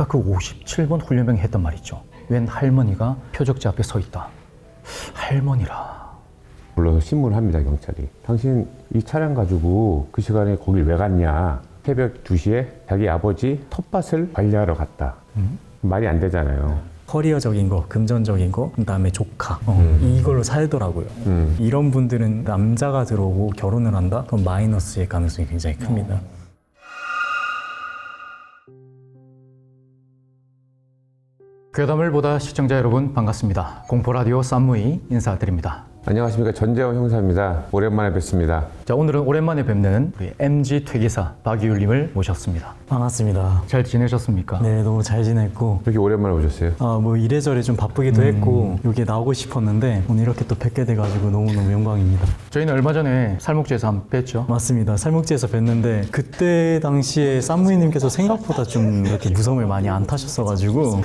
아까 그 57번 훈련병이 했던 말 있죠. 웬 할머니가 표적지 앞에 서 있다. 할머니라. 불러서 신문을 합니다, 경찰이. 당신 이 차량 가지고 그 시간에 거길 왜 갔냐. 새벽 2시에 자기 아버지 텃밭을 관리하러 갔다. 말이 안 되잖아요. 커리어적인 거, 금전적인 거, 그다음에 조카 이걸로 살더라고요. 이런 분들은 남자가 들어오고 결혼을 한다? 그럼 마이너스의 가능성이 굉장히 큽니다. 괴담을 보다 시청자 여러분 반갑습니다. 공포라디오 쌈무이 인사드립니다. 안녕하십니까, 전재원 형사입니다. 오랜만에 뵙습니다. 자, 오늘은 오랜만에 뵙는 우리 MG 퇴기사 박이율님을 모셨습니다. 반갑습니다. 잘 지내셨습니까? 네, 너무 잘 지냈고 그렇게 오랜만에 오셨어요? 뭐 이래저래 좀 바쁘기도 했고 여기에 나오고 싶었는데 오늘 이렇게 또 뵙게 돼가지고 너무너무 영광입니다. 저희는 얼마 전에 살목지에서 한번 뵀죠. 맞습니다. 살목지에서 뵀는데 그때 당시에 쌈무이님께서 생각보다 좀 이렇게 무섬을 많이 안 타셨어가지고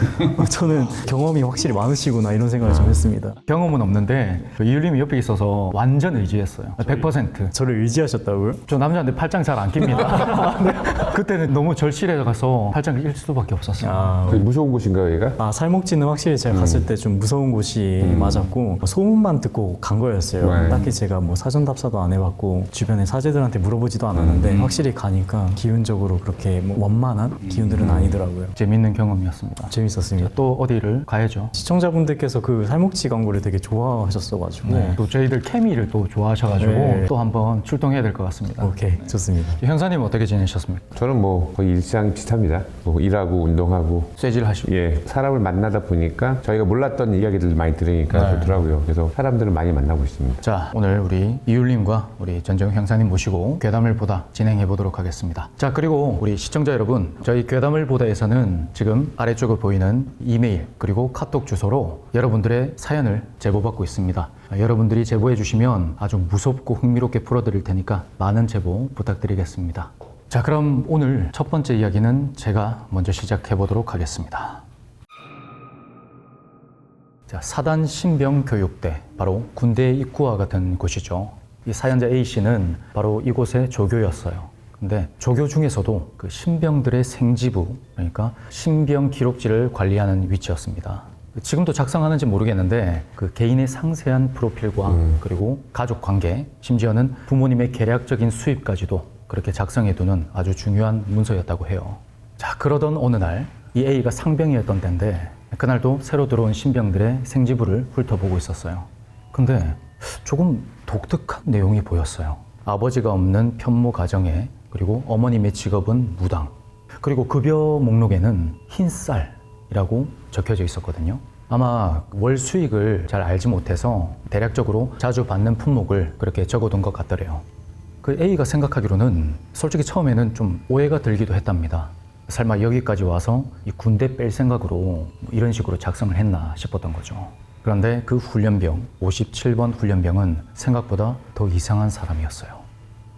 저는 경험이 확실히 많으시구나 이런 생각을 좀 했습니다. 경험은 없는데 이율님이 옆에 있어서 완전 의지했어요. 100%. 저를 의지하셨다고요? 저 남자인데 팔짱 잘 안 낍니다. 네. 그때는 너무 절실해가서 팔짱을 낄 수밖에 없었어요. 되게 무서운 곳인가요, 얘가? 살목지는 확실히 제가 갔을 때 좀 무서운 곳이 맞았고 소문만 듣고 간 거였어요. 네. 딱히 제가 뭐 사전 답사도 안 해봤고 주변에 사제들한테 물어보지도 않았는데 확실히 가니까 기운적으로 그렇게 뭐 원만한 기운들은 아니더라고요. 재밌는 경험이었습니다. 재밌었습니다. 또 어디를 가야죠. 시청자분들께서 그 살목지 광고를 되게 좋아하셨어가지고 또 저희들 케미를 또 좋아하셔가지고 네. 또 한번 출동해야 될 것 같습니다. 오케이, 좋습니다. 형사님 어떻게 지내셨습니까? 저는 뭐 거의 일상 비슷합니다. 뭐 일하고 운동하고. 쇠질하시고. 예, 사람을 만나다 보니까 저희가 몰랐던 이야기들을 많이 들으니까 좋더라고요. 그래서 사람들을 많이 만나고 있습니다. 자, 오늘 우리 이율님과 우리 전정욱 형사님 모시고 괴담을 보다 진행해 보도록 하겠습니다. 자, 그리고 우리 시청자 여러분, 저희 괴담을 보다에서는 지금 아래쪽에 보이는 이메일 그리고 카톡 주소로 여러분들의 사연을 제보받고 있습니다. 여러분들이 제보해 주시면 아주 무섭고 흥미롭게 풀어드릴 테니까 많은 제보 부탁드리겠습니다. 자, 그럼 오늘 첫 번째 이야기는 제가 먼저 시작해 보도록 하겠습니다. 자, 사단 신병교육대, 바로 군대 입구와 같은 곳이죠. 이 사연자 A씨는 바로 이곳의 조교였어요. 근데 조교 중에서도 그 신병들의 생지부, 그러니까 신병 기록지를 관리하는 위치였습니다. 지금도 작성하는지 모르겠는데 그 개인의 상세한 프로필과 그리고 가족 관계, 심지어는 부모님의 계략적인 수입까지도 그렇게 작성해두는 아주 중요한 문서였다고 해요. 자, 그러던 어느 날 이 A가 상병이었던 때인데 그날도 새로 들어온 신병들의 생지부를 훑어보고 있었어요. 근데 조금 독특한 내용이 보였어요. 아버지가 없는 편모 가정에, 그리고 어머님의 직업은 무당, 그리고 급여 목록에는 흰쌀이라고 적혀져 있었거든요. 아마 월 수익을 잘 알지 못해서 대략적으로 자주 받는 품목을 그렇게 적어둔 것 같더래요. 그 A가 생각하기로는 솔직히 처음에는 좀 오해가 들기도 했답니다. 설마 여기까지 와서 이 군대 뺄 생각으로 이런 식으로 작성을 했나 싶었던 거죠. 그런데 그 훈련병, 57번 훈련병은 생각보다 더 이상한 사람이었어요.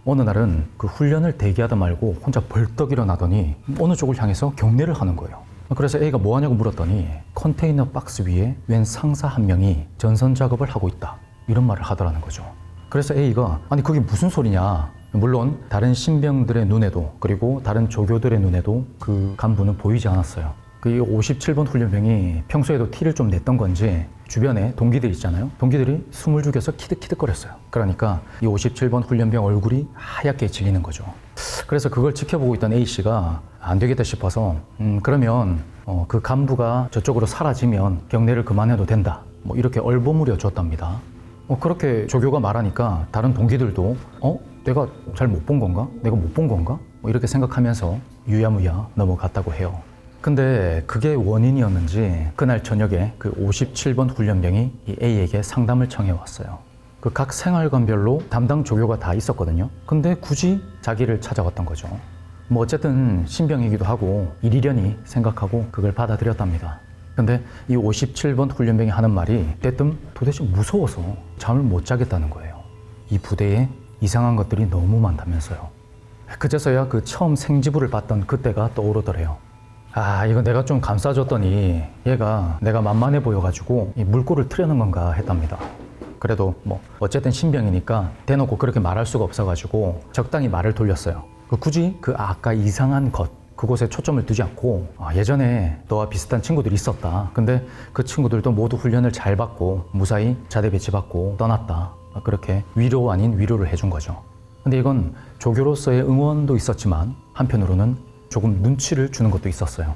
어느 날은 그 훈련을 대기하다 말고 혼자 벌떡 일어나더니 어느 쪽을 향해서 경례를 하는 거예요. 그래서 A가 뭐 하냐고 물었더니 컨테이너 박스 위에 웬 상사 한 명이 전선 작업을 하고 있다, 이런 말을 하더라는 거죠. 그래서 A가 아니 그게 무슨 소리냐. 물론 다른 신병들의 눈에도 그리고 다른 조교들의 눈에도 그 간부는 보이지 않았어요. 그 57번 훈련병이 평소에도 티를 좀 냈던 건지 주변에 동기들 있잖아요. 동기들이 숨을 죽여서 키득키득거렸어요. 그러니까 이 57번 훈련병 얼굴이 하얗게 질리는 거죠. 그래서 그걸 지켜보고 있던 A씨가 안 되겠다 싶어서 그러면 그 간부가 저쪽으로 사라지면 경례를 그만해도 된다, 뭐 이렇게 얼버무려 줬답니다. 그렇게 조교가 말하니까 다른 동기들도 내가 잘 못 본 건가? 내가 못 본 건가? 뭐 이렇게 생각하면서 유야무야 넘어갔다고 해요. 근데 그게 원인이었는지 그날 저녁에 그 57번 훈련병이 이 A에게 상담을 청해 왔어요. 그 각 생활관별로 담당 조교가 다 있었거든요. 근데 굳이 자기를 찾아왔던 거죠. 뭐 어쨌든 신병이기도 하고 일이려니 생각하고 그걸 받아들였답니다. 근데 이 57번 훈련병이 하는 말이 때뜸 도대체 무서워서 잠을 못 자겠다는 거예요. 이 부대에 이상한 것들이 너무 많다면서요. 그제서야 그 처음 생지부를 봤던 그때가 떠오르더래요. 아, 이거 내가 좀 감싸줬더니 얘가 내가 만만해 보여가지고 이 물꼬를 트려는 건가 했답니다. 그래도 뭐 어쨌든 신병이니까 대놓고 그렇게 말할 수가 없어가지고 적당히 말을 돌렸어요. 굳이 그 아까 이상한 것, 그곳에 초점을 두지 않고 예전에 너와 비슷한 친구들이 있었다. 근데 그 친구들도 모두 훈련을 잘 받고 무사히 자대 배치받고 떠났다. 그렇게 위로 아닌 위로를 해준 거죠. 근데 이건 조교로서의 응원도 있었지만 한편으로는 조금 눈치를 주는 것도 있었어요.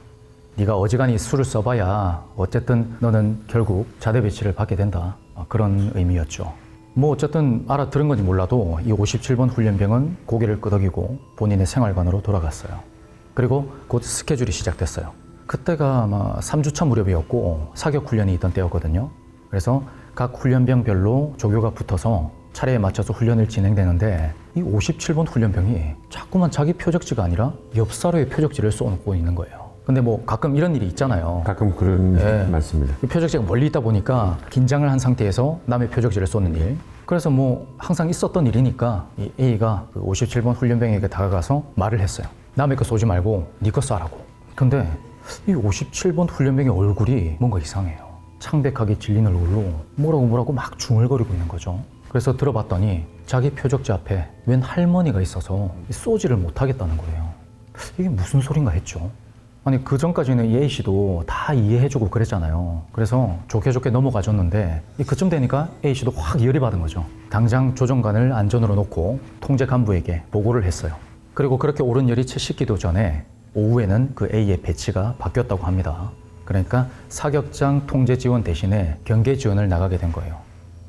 네가 어지간히 수를 써봐야 어쨌든 너는 결국 자대 배치를 받게 된다. 그런 의미였죠. 뭐 어쨌든 알아들은 건지 몰라도 이 57번 훈련병은 고개를 끄덕이고 본인의 생활관으로 돌아갔어요. 그리고 곧 스케줄이 시작됐어요. 그때가 아마 3주차 무렵이었고 사격 훈련이 있던 때였거든요. 그래서 각 훈련병별로 조교가 붙어서 차례에 맞춰서 훈련을 진행되는데 이 57번 훈련병이 자꾸만 자기 표적지가 아니라 옆사로의 표적지를 쏘고 있는 거예요. 근데 뭐 가끔 이런 일이 있잖아요. 가끔 그런 네. 많습니다. 그 표적지가 멀리 있다 보니까 긴장을 한 상태에서 남의 표적지를 쏘는 일. 그래서 뭐 항상 있었던 일이니까 이 A가 그 57번 훈련병에게 다가가서 말을 했어요. 남의 거 쏘지 말고 네 거 쏴라고. 근데 이 57번 훈련병의 얼굴이 뭔가 이상해요. 창백하게 질린 얼굴로 뭐라고 막 중얼거리고 있는 거죠. 그래서 들어봤더니 자기 표적지 앞에 웬 할머니가 있어서 쏘지를 못하겠다는 거예요. 이게 무슨 소린가 했죠. 아니 그 전까지는 이 A씨도 다 이해해주고 그랬잖아요. 그래서 좋게 넘어가줬는데 그쯤 되니까 A씨도 확 열이 받은 거죠. 당장 조정관을 안전으로 놓고 통제 간부에게 보고를 했어요. 그리고 그렇게 오른 열이 채 식기도 전에 오후에는 그 A의 배치가 바뀌었다고 합니다. 그러니까 사격장 통제 지원 대신에 경계 지원을 나가게 된 거예요.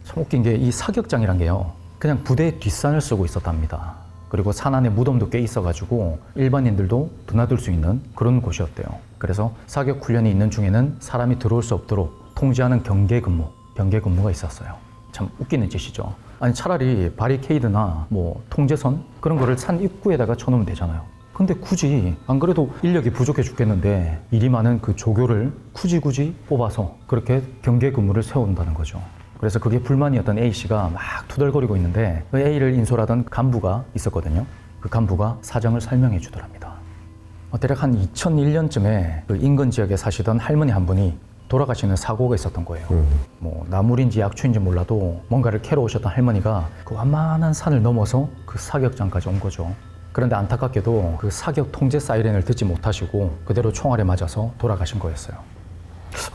참 웃긴 게 이 사격장이란 게요, 그냥 부대의 뒷산을 쓰고 있었답니다. 그리고 산 안에 무덤도 꽤 있어가지고 일반인들도 드나들 수 있는 그런 곳이었대요. 그래서 사격 훈련이 있는 중에는 사람이 들어올 수 없도록 통제하는 경계 근무가 있었어요. 참 웃기는 짓이죠. 아니 차라리 바리케이드나 뭐 통제선 그런 거를 산 입구에다가 쳐놓으면 되잖아요. 근데 굳이 안 그래도 인력이 부족해 죽겠는데 일이 많은 그 조교를 굳이 뽑아서 그렇게 경계 근무를 세운다는 거죠. 그래서 그게 불만이었던 A씨가 막 투덜거리고 있는데 그 A를 인솔하던 간부가 있었거든요. 그 간부가 사정을 설명해 주더랍니다. 대략 한 2001년쯤에 그 인근 지역에 사시던 할머니 한 분이 돌아가시는 사고가 있었던 거예요. 뭐 나물인지 약초인지 몰라도 뭔가를 캐러 오셨던 할머니가 그 완만한 산을 넘어서 그 사격장까지 온 거죠. 그런데 안타깝게도 그 사격 통제 사이렌을 듣지 못하시고 그대로 총알에 맞아서 돌아가신 거였어요.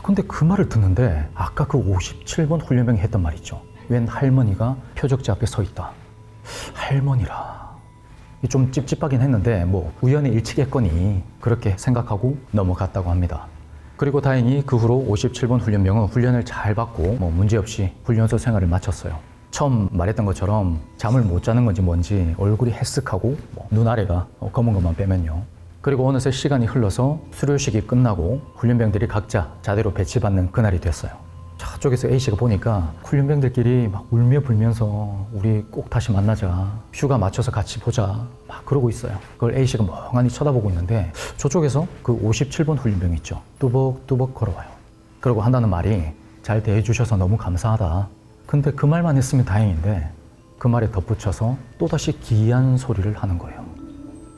근데 그 말을 듣는데 아까 그 57번 훈련병이 했던 말 있죠. 웬 할머니가 표적지 앞에 서 있다. 할머니라. 좀 찝찝하긴 했는데 뭐 우연의 일치겠거니 그렇게 생각하고 넘어갔다고 합니다. 그리고 다행히 그 후로 57번 훈련병은 훈련을 잘 받고 뭐 문제없이 훈련소 생활을 마쳤어요. 처음 말했던 것처럼 잠을 못 자는 건지 뭔지 얼굴이 해쓱하고 뭐 눈 아래가 검은 것만 빼면요. 그리고 어느새 시간이 흘러서 수료식이 끝나고 훈련병들이 각자 자대로 배치받는 그날이 됐어요. 저쪽에서 A씨가 보니까 훈련병들끼리 막 울며 불면서 우리 꼭 다시 만나자, 휴가 맞춰서 같이 보자 막 그러고 있어요. 그걸 A씨가 멍하니 쳐다보고 있는데 저쪽에서 그 57번 훈련병 있죠. 뚜벅뚜벅 걸어와요. 그러고 한다는 말이 잘 대해주셔서 너무 감사하다. 근데 그 말만 했으면 다행인데 그 말에 덧붙여서 또다시 기이한 소리를 하는 거예요.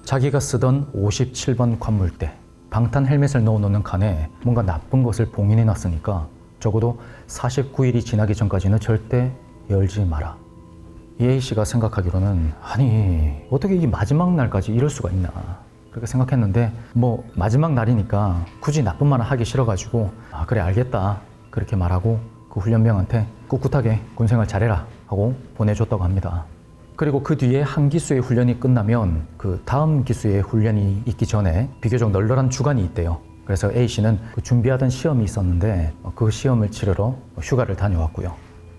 자기가 쓰던 57번 관물대, 방탄 헬멧을 넣어놓는 칸에 뭔가 나쁜 것을 봉인해놨으니까 적어도 49일이 지나기 전까지는 절대 열지 마라. 이 A씨가 생각하기로는 아니 어떻게 이 마지막 날까지 이럴 수가 있나 그렇게 생각했는데 뭐 마지막 날이니까 굳이 나쁜 말을 하기 싫어가지고 그래 알겠다 그렇게 말하고 그 훈련병한테 꿋꿋하게 군생활 잘해라 하고 보내줬다고 합니다. 그리고 그 뒤에 한 기수의 훈련이 끝나면 그 다음 기수의 훈련이 있기 전에 비교적 널널한 주간이 있대요. 그래서 A씨는 그 준비하던 시험이 있었는데 그 시험을 치르러 휴가를 다녀왔고요.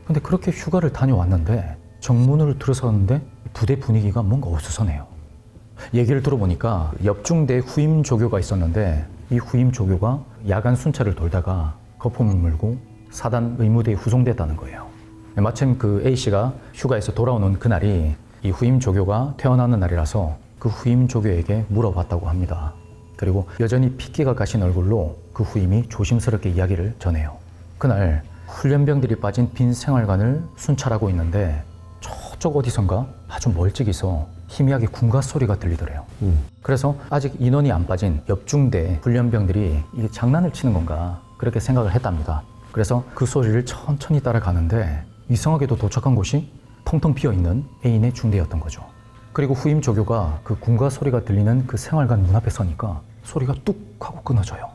근데 그렇게 휴가를 다녀왔는데 정문을 들어섰는데 부대 분위기가 뭔가 어수선해요. 얘기를 들어보니까 옆중대 후임 조교가 있었는데 이 후임 조교가 야간 순찰을 돌다가 거품을 물고 사단 의무대에 후송됐다는 거예요. 마침 그 A씨가 휴가에서 돌아오는 그날이 이 후임 조교가 퇴원하는 날이라서 그 후임 조교에게 물어봤다고 합니다. 그리고 여전히 핏기가 가신 얼굴로 그 후임이 조심스럽게 이야기를 전해요. 그날 훈련병들이 빠진 빈 생활관을 순찰하고 있는데 저쪽 어디선가 아주 멀찍이서 희미하게 군가 소리가 들리더래요. 그래서 아직 인원이 안 빠진 옆중대 훈련병들이 이게 장난을 치는 건가 그렇게 생각을 했답니다. 그래서 그 소리를 천천히 따라가는데 이상하게도 도착한 곳이 텅텅 비어있는 A인의 중대였던 거죠. 그리고 후임 조교가 그 군가 소리가 들리는 그 생활관 문 앞에 서니까 소리가 뚝 하고 끊어져요.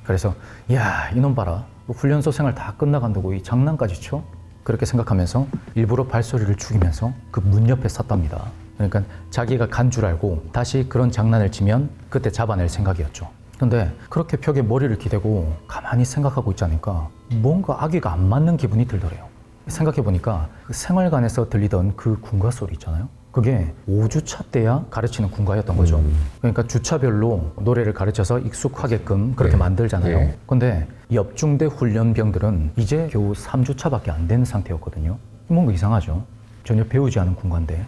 그래서 야, 이놈 봐라. 뭐 훈련소 생활 다 끝나간다고 이 장난까지 쳐? 그렇게 생각하면서 일부러 발소리를 죽이면서 그 문 옆에 섰답니다. 그러니까 자기가 간 줄 알고 다시 그런 장난을 치면 그때 잡아낼 생각이었죠. 근데 그렇게 벽에 머리를 기대고 가만히 생각하고 있자니까 뭔가 아기가 안 맞는 기분이 들더래요. 생각해보니까 그 생활관에서 들리던 그 군가 소리 있잖아요. 그게 5주차 때야 가르치는 군가였던 거죠. 그러니까 주차별로 노래를 가르쳐서 익숙하게끔 그렇게 네. 만들잖아요. 네. 근데 옆중대 훈련병들은 이제 겨우 3주차밖에 안 된 상태였거든요. 뭔가 이상하죠. 전혀 배우지 않은 군가인데.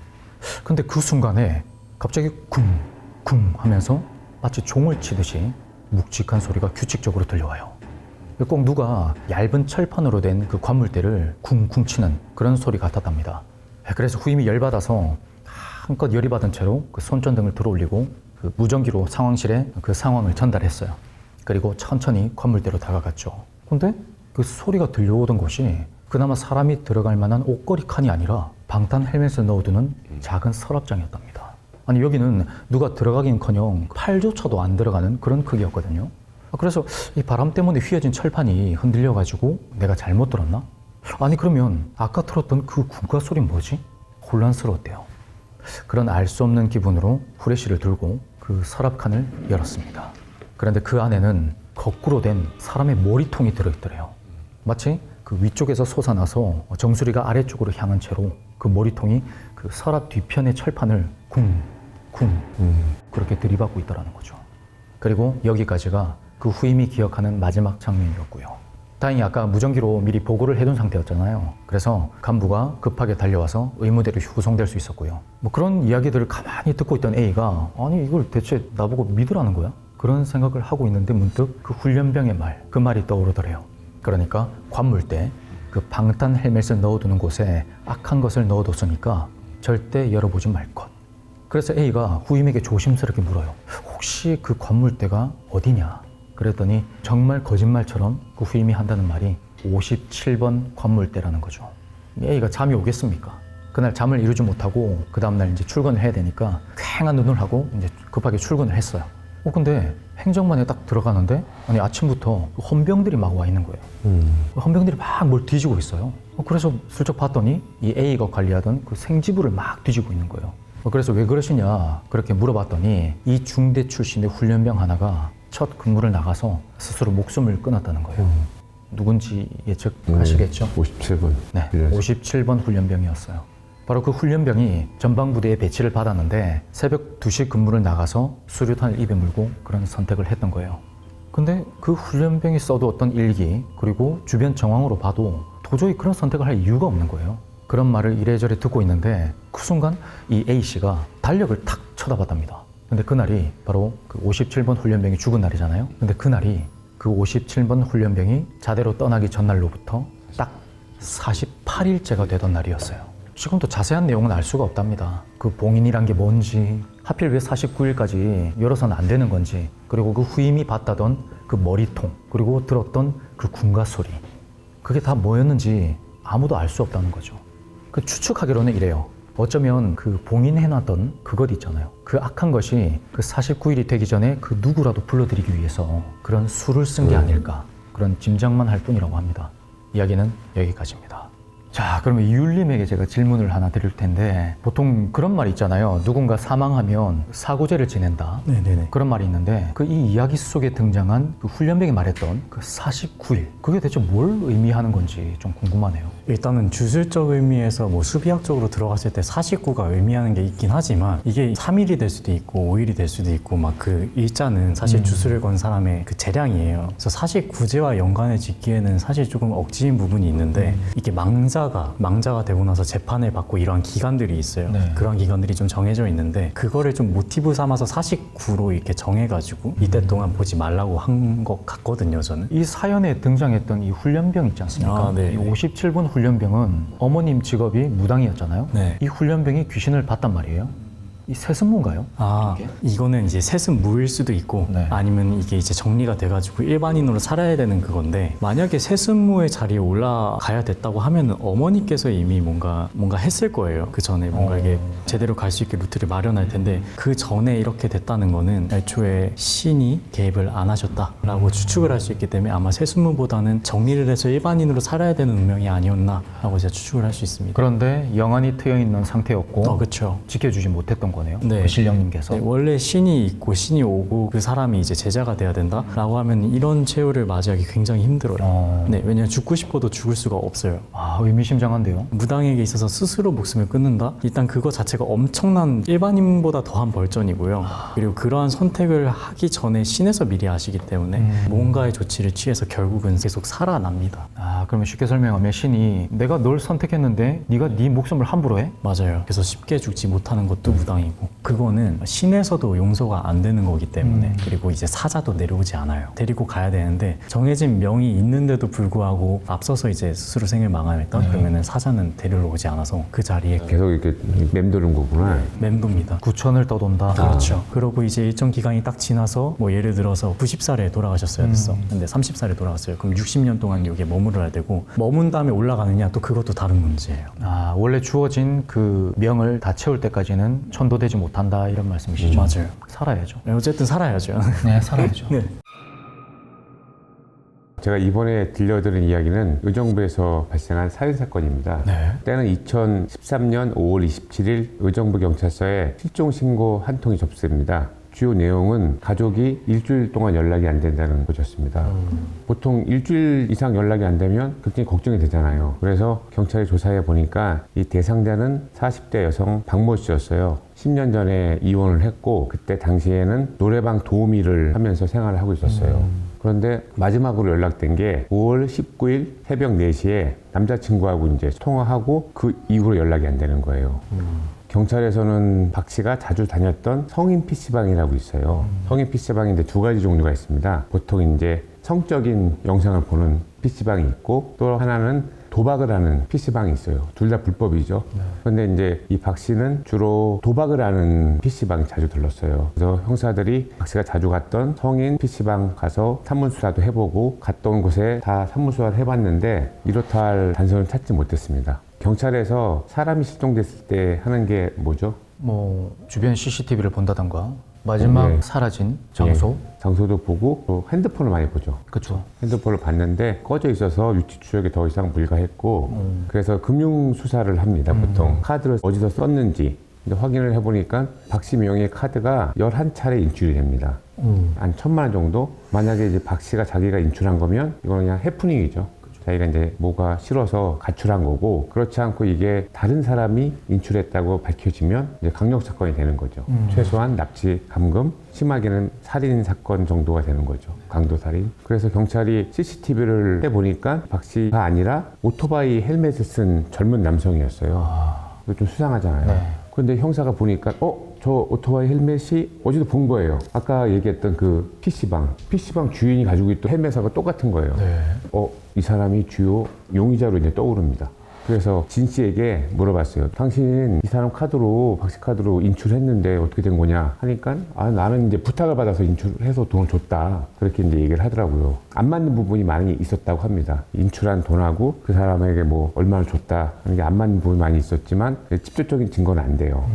근데 그 순간에 갑자기 쿵쿵 하면서 마치 종을 치듯이 묵직한 소리가 규칙적으로 들려와요. 꼭 누가 얇은 철판으로 된 그 관물대를 쿵쿵 치는 그런 소리 같았답니다. 그래서 후임이 열받아서 한껏 열이 받은 채로 그 손전등을 들어올리고 그 무전기로 상황실에 그 상황을 전달했어요. 그리고 천천히 관물대로 다가갔죠. 근데 그 소리가 들려오던 곳이 그나마 사람이 들어갈 만한 옷걸이 칸이 아니라 방탄 헬멧을 넣어두는 작은 서랍장이었답니다. 아니 여기는 누가 들어가긴커녕 팔조차도 안 들어가는 그런 크기였거든요. 그래서 이 바람 때문에 휘어진 철판이 흔들려가지고 내가 잘못 들었나? 아니 그러면 아까 들었던 그 군가 소리는 뭐지? 혼란스러웠대요. 그런 알 수 없는 기분으로 후레쉬를 들고 그 서랍칸을 열었습니다. 그런데 그 안에는 거꾸로 된 사람의 머리통이 들어있더래요. 마치 그 위쪽에서 솟아나서 정수리가 아래쪽으로 향한 채로 그 머리통이 그 서랍 뒤편의 철판을 쿵쿵 그렇게 들이받고 있더라는 거죠. 그리고 여기까지가 그 후임이 기억하는 마지막 장면이었고요. 다행히 아까 무전기로 미리 보고를 해둔 상태였잖아요. 그래서 간부가 급하게 달려와서 의무대로 후송될 수 있었고요. 뭐 그런 이야기들을 가만히 듣고 있던 A가 아니 이걸 대체 나보고 믿으라는 거야? 그런 생각을 하고 있는데 문득 그 훈련병의 말, 그 말이 떠오르더래요. 그러니까 관물대, 그 방탄 헬멧을 넣어두는 곳에 악한 것을 넣어뒀으니까 절대 열어보지 말 것. 그래서 A가 후임에게 조심스럽게 물어요. 혹시 그 관물대가 어디냐? 그랬더니 정말 거짓말처럼 그 후임이 한다는 말이 57번 관물대라는 거죠. A가 잠이 오겠습니까? 그날 잠을 이루지 못하고 그 다음날 이제 출근을 해야 되니까 퀭한 눈을 하고 이제 급하게 출근을 했어요. 근데 행정반에 딱 들어가는데 아니 아침부터 헌병들이 막 와 있는 거예요. 헌병들이 막 뭘 뒤지고 있어요. 그래서 슬쩍 봤더니 이 A가 관리하던 그 생지부를 막 뒤지고 있는 거예요. 그래서 왜 그러시냐 그렇게 물어봤더니 이 중대 출신의 훈련병 하나가 첫 근무를 나가서 스스로 목숨을 끊었다는 거예요. 누군지 예측하시겠죠? 57번. 네, 57번 훈련병이었어요. 바로 그 훈련병이 전방부대에 배치를 받았는데 새벽 2시 근무를 나가서 수류탄을 입에 물고 그런 선택을 했던 거예요. 근데 그 훈련병이 써두었던 일기 그리고 주변 정황으로 봐도 도저히 그런 선택을 할 이유가 없는 거예요. 그런 말을 이래저래 듣고 있는데 그 순간 이 A씨가 달력을 탁 쳐다봤답니다. 근데 그날이 바로 그 57번 훈련병이 죽은 날이잖아요. 근데 그날이 그 57번 훈련병이 자대로 떠나기 전날로부터 딱 48일째가 되던 날이었어요. 지금도 자세한 내용은 알 수가 없답니다. 그 봉인이란 게 뭔지, 하필 왜 49일까지 열어서는 안 되는 건지, 그리고 그 후임이 봤다던 그 머리통, 그리고 들었던 그 군가 소리, 그게 다 뭐였는지 아무도 알 수 없다는 거죠. 그 추측하기로는 이래요. 어쩌면 그 봉인해놨던 그것 있잖아요. 그 악한 것이 그 49일이 되기 전에 그 누구라도 불러들이기 위해서 그런 수를 쓴 게 아닐까, 그런 짐작만 할 뿐이라고 합니다. 이야기는 여기까지입니다. 자, 그러면 이율님에게 제가 질문을 하나 드릴 텐데, 보통 그런 말 있잖아요. 누군가 사망하면 사고제를 지낸다. 네네네. 그런 말이 있는데 그 이 이야기 속에 등장한 그 훈련병이 말했던 그 49일, 그게 대체 뭘 의미하는 건지 좀 궁금하네요. 일단은 주술적 의미에서 뭐 수비학적으로 들어갔을 때 49가 의미하는 게 있긴 하지만 이게 3일이 될 수도 있고 5일이 될 수도 있고 막 그 일자는 사실 주술을 건 사람의 그 재량이에요. 그래서 49제와 연관을 짓기에는 사실 조금 억지인 부분이 있는데 이게 망자가 되고 나서 재판을 받고 이러한 기간들이 있어요. 네. 그런 기간들이 좀 정해져 있는데 그거를 좀 모티브 삼아서 49로 이렇게 정해가지고 이때 동안 보지 말라고 한 것 같거든요, 저는. 이 사연에 등장했던 이 훈련병 있지 않습니까? 아, 네. 이 57번 훈련병은 어머님 직업이 무당이었잖아요. 네. 이 훈련병이 귀신을 봤단 말이에요. 이 세습문가요? 이거는 이제 세습무일 수도 있고 네. 아니면 이게 이제 정리가 돼가지고 일반인으로 살아야 되는 그건데 만약에 세습무의 자리에 올라가야 됐다고 하면 어머니께서 이미 뭔가 했을 거예요. 그 전에 뭔가 이게 제대로 갈 수 있게 루트를 마련할 텐데 그 전에 이렇게 됐다는 거는 애초에 신이 개입을 안 하셨다라고 추측을 할 수 있기 때문에 아마 세습무보다는 정리를 해서 일반인으로 살아야 되는 운명이 아니었나라고 제가 추측을 할 수 있습니다. 그런데 영안이 트여 있는 상태였고 그렇죠. 지켜주지 못했던 거네요. 네. 그 신령님께서. 네, 원래 신이 있고 신이 오고 그 사람이 이제 제자가 돼야 된다라고 하면 이런 최후를 맞이하기 굉장히 힘들어요. 네, 왜냐하면 죽고 싶어도 죽을 수가 없어요. 의미심장한데요. 무당에게 있어서 스스로 목숨을 끊는다? 일단 그거 자체가 엄청난 일반인보다 더한 벌전이고요. 그리고 그러한 선택을 하기 전에 신에서 미리 아시기 때문에 뭔가의 조치를 취해서 결국은 계속 살아납니다. 그러면 쉽게 설명하면 신이 내가 널 선택했는데 네가 네 목숨을 함부로 해? 맞아요. 그래서 쉽게 죽지 못하는 것도 무당이고 그거는 신에서도 용서가 안 되는 거기 때문에 그리고 이제 사자도 내려오지 않아요. 데리고 가야 되는데 정해진 명이 있는데도 불구하고 앞서서 이제 스스로 생을 망하니까 그러면은 사자는 데리러 오지 않아서 그 자리에 계속 이렇게 맴도는 거구나. 맴돕니다. 구천을 떠돈다. 그렇죠. 그러고 이제 일정 기간이 딱 지나서 뭐 예를 들어서 90살에 돌아가셨어야 됐어. 근데 30살에 돌아갔어요. 그럼 60년 동안 여기에 머물러야 되고 머문 다음에 올라가느냐 또 그것도 다른 문제예요. 원래 주어진 그 명을 다 채울 때까지는 천도되지 못한다 이런 말씀이시죠? 맞아요. 살아야죠. 네, 어쨌든 살아야죠. 네, 살아야죠. 네. 제가 이번에 들려드린 이야기는 의정부에서 발생한 살인사건입니다. 네. 때는 2013년 5월 27일 의정부 경찰서에 실종 신고 한 통이 접수됩니다. 주요 내용은 가족이 일주일 동안 연락이 안 된다는 것이었습니다. 보통 일주일 이상 연락이 안 되면 굉장히 걱정이 되잖아요. 그래서 경찰이 조사해 보니까 이 대상자는 40대 여성 박모 씨였어요. 10년 전에 이혼을 했고 그때 당시에는 노래방 도우미를 하면서 생활을 하고 있었어요. 그런데 마지막으로 연락된 게 5월 19일 새벽 4시에 남자친구하고 이제 통화하고 그 이후로 연락이 안 되는 거예요. 경찰에서는 박 씨가 자주 다녔던 성인 PC방이라고 있어요. 성인 PC방인데 두 가지 종류가 있습니다. 보통 이제 성적인 영상을 보는 PC방이 있고 또 하나는 도박을 하는 PC방이 있어요. 둘 다 불법이죠. 그런데 이제 이 박 씨는 주로 도박을 하는 PC방에 자주 들렀어요. 그래서 형사들이 박 씨가 자주 갔던 성인 PC방 가서 산문수사도 해보고 갔던 곳에 다 산문수사를 해봤는데 이렇다 할 단서는 찾지 못했습니다. 경찰에서 사람이 실종됐을 때 하는 게 뭐죠? 주변 CCTV를 본다던가 마지막 네. 사라진 장소. 장소도 보고 또 핸드폰을 많이 보죠. 그렇죠. 핸드폰을 봤는데 꺼져 있어서 위치 추적에 더 이상 불가했고 그래서 금융 수사를 합니다. 보통 카드를 어디서 썼는지 이제 확인을 해보니까 박 씨 명의 카드가 11차례 인출이 됩니다. 한 1,000만 원 정도? 만약에 이제 박 씨가 자기가 인출한 거면 이건 그냥 해프닝이죠. 자기가 이제 뭐가 싫어서 가출한 거고 그렇지 않고 이게 다른 사람이 인출했다고 밝혀지면 이제 강력 사건이 되는 거죠. 최소한 납치, 감금, 심하게는 살인 사건 정도가 되는 거죠. 강도 살인. 그래서 경찰이 CCTV를 해보니까 박 씨가 아니라 오토바이 헬멧을 쓴 젊은 남성이었어요. 이거 좀 수상하잖아요. 네. 그런데 형사가 보니까 저 오토바이 헬멧이 어디서 본 거예요. 아까 얘기했던 그 PC방 주인이 가지고 있던 헬멧하고 똑같은 거예요. 네. 이 사람이 주요 용의자로 이제 떠오릅니다. 그래서 진 씨에게 물어봤어요. 당신 이 사람 카드로, 박 씨 카드로 인출했는데 어떻게 된 거냐 하니까 나는 이제 부탁을 받아서 인출해서 돈을 줬다. 그렇게 이제 얘기를 하더라고요. 안 맞는 부분이 많이 있었다고 합니다. 인출한 돈하고 그 사람에게 뭐 얼마를 줬다 하는 게 안 맞는 부분이 많이 있었지만 직접적인 증거는 안 돼요.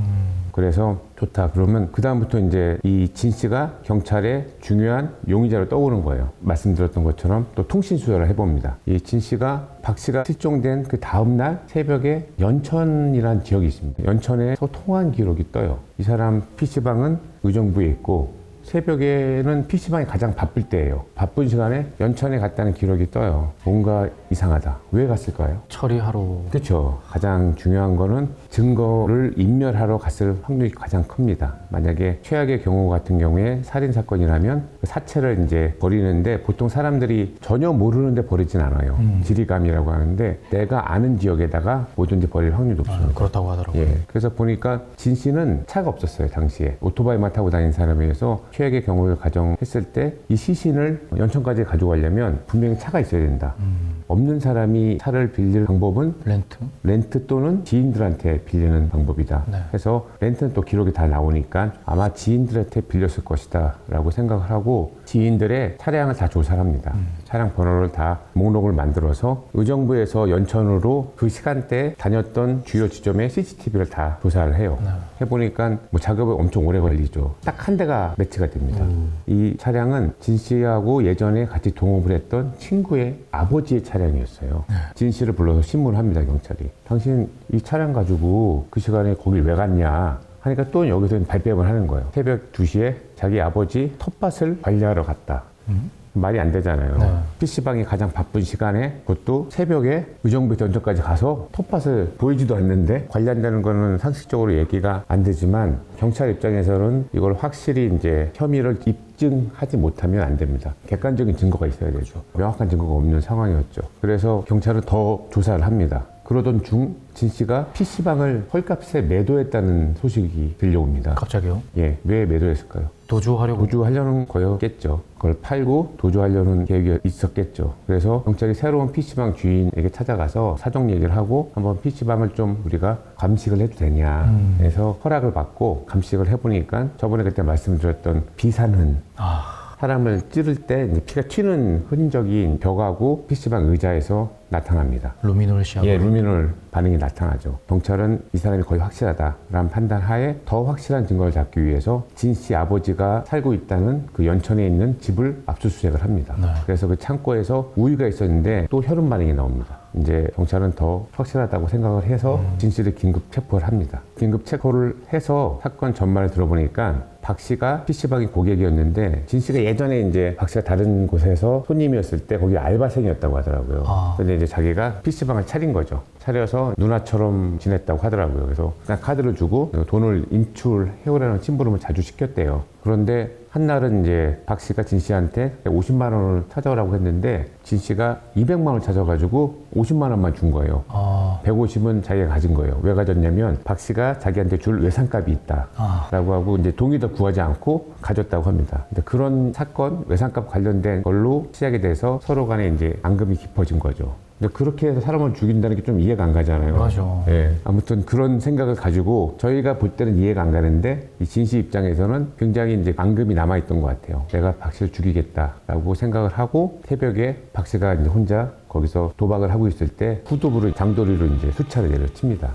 그래서 좋다. 그러면 그다음부터 이제 이 진 씨가 경찰의 중요한 용의자로 떠오른 거예요. 말씀드렸던 것처럼 또 통신 수사를 해봅니다. 이 진 씨가 박 씨가 실종된 그 다음날 새벽에 연천이라는 지역이 있습니다. 연천에서 통화한 기록이 떠요. 이 사람 PC방은 의정부에 있고 새벽에는 PC방이 가장 바쁠 때예요. 바쁜 시간에 연천에 갔다는 기록이 떠요. 뭔가 이상하다. 왜 갔을까요? 처리하러. 그렇죠. 가장 중요한 거는 증거를 인멸하러 갔을 확률이 가장 큽니다. 만약에 최악의 경우 같은 경우에 살인 사건이라면 그 사체를 이제 버리는데 보통 사람들이 전혀 모르는데 버리진 않아요. 지리감이라고 하는데 내가 아는 지역에다가 뭐든지 버릴 확률이 높습니다. 그렇다고 하더라고요. 예. 그래서 보니까 진 씨는 차가 없었어요, 당시에. 오토바이만 타고 다니는 사람에 의해서 최악의 경우를 가정했을 때 이 시신을 연천까지 가져가려면 분명히 차가 있어야 된다. 없는 사람이 차를 빌릴 방법은 렌트 또는 지인들한테 빌리는 방법이다. 네. 해서 렌트는 또 기록이 다 나오니까 아마 지인들한테 빌렸을 것이다 라고 생각을 하고 지인들의 차량을 다 조사를 합니다. 차량 번호를 다 목록을 만들어서 의정부에서 연천으로 그 시간대에 다녔던 주요 지점의 CCTV를 다 조사를 해요. 해보니까 뭐 작업이 엄청 오래 걸리죠. 딱 한 대가 매치가 됩니다. 이 차량은 진 씨하고 예전에 같이 동업을 했던 친구의 아버지의 차량이었어요. 진 씨를 불러서 신문을 합니다, 경찰이. 당신 이 차량 가지고 그 시간에 거길 왜 갔냐 하니까 또 여기서 발뺌을 하는 거예요. 새벽 2시에 자기 아버지 텃밭을 관리하러 갔다. 말이 안 되잖아요. 네. PC방이 가장 바쁜 시간에 그것도 새벽에 의정부에서 연천까지 가서 텃밭을 보이지도 않는데 관리한다는 거는 상식적으로 얘기가 안 되지만 경찰 입장에서는 이걸 확실히 이제 혐의를 입증하지 못하면 안 됩니다. 객관적인 증거가 있어야 되죠. 명확한 증거가 없는 상황이었죠. 그래서 경찰은 더 조사를 합니다. 그러던 중 진 씨가 PC방을 헐값에 매도했다는 소식이 들려옵니다. 갑자기요? 예, 왜 매도했을까요? 도주하려는 거였겠죠. 그걸 팔고 도주하려는 계획이 있었겠죠. 그래서 경찰이 새로운 PC방 주인에게 찾아가서 사정 얘기를 하고 한번 PC방을 좀 우리가 감식을 해도 되냐 해서 허락을 받고 감식을 해보니까 저번에 그때 말씀드렸던 비산흔 사람을 찌를 때 이제 피가 튀는 흔적이 벽하고 PC방 의자에서 나타납니다. 루미놀 시약. 예, 루미놀 반응이 나타나죠. 경찰은 이 사람이 거의 확실하다라는 판단 하에 더 확실한 증거를 잡기 위해서 진 씨 아버지가 살고 있다는 그 연천에 있는 집을 압수수색을 합니다. 네. 그래서 그 창고에서 우유가 있었는데 또 혈흔 반응이 나옵니다. 이제 경찰은 더 확실하다고 생각을 해서 진 씨를 긴급 체포를 합니다. 긴급 체포를 해서 사건 전말을 들어보니까 박 씨가 PC방의 고객이었는데 진 씨가 예전에 이제 박 씨가 다른 곳에서 손님이었을 때 거기 알바생이었다고 하더라고요. 근데 이제 자기가 PC방을 차린 거죠. 차려서 누나처럼 지냈다고 하더라고요. 그래서 그냥 카드를 주고 돈을 인출해오라는 심부름을 자주 시켰대요. 그런데 한날은 이제 박 씨가 진 씨한테 50만 원을 찾아오라고 했는데 진 씨가 200만 원을 찾아가지고 50만 원만 준 거예요. 150은 자기가 가진 거예요. 왜 가졌냐면 박 씨가 자기한테 줄 외상값이 있다라고 하고 이제 동의도 구하지 않고 가졌다고 합니다. 근데 그런 사건 외상값 관련된 걸로 시작이 돼서 서로 간에 이제 앙금이 깊어진 거죠. 근데 그렇게 해서 사람을 죽인다는 게 좀 이해가 안 가잖아요. 맞아. 예. 아무튼 그런 생각을 가지고 저희가 볼 때는 이해가 안 가는데 이 진 씨 입장에서는 굉장히 이제 앙금이 남아있던 것 같아요. 내가 박 씨를 죽이겠다라고 생각을 하고 새벽에 박 씨가 이제 혼자 거기서 도박을 하고 있을 때 후두부를 장도리로 이제 수차를 내려칩니다.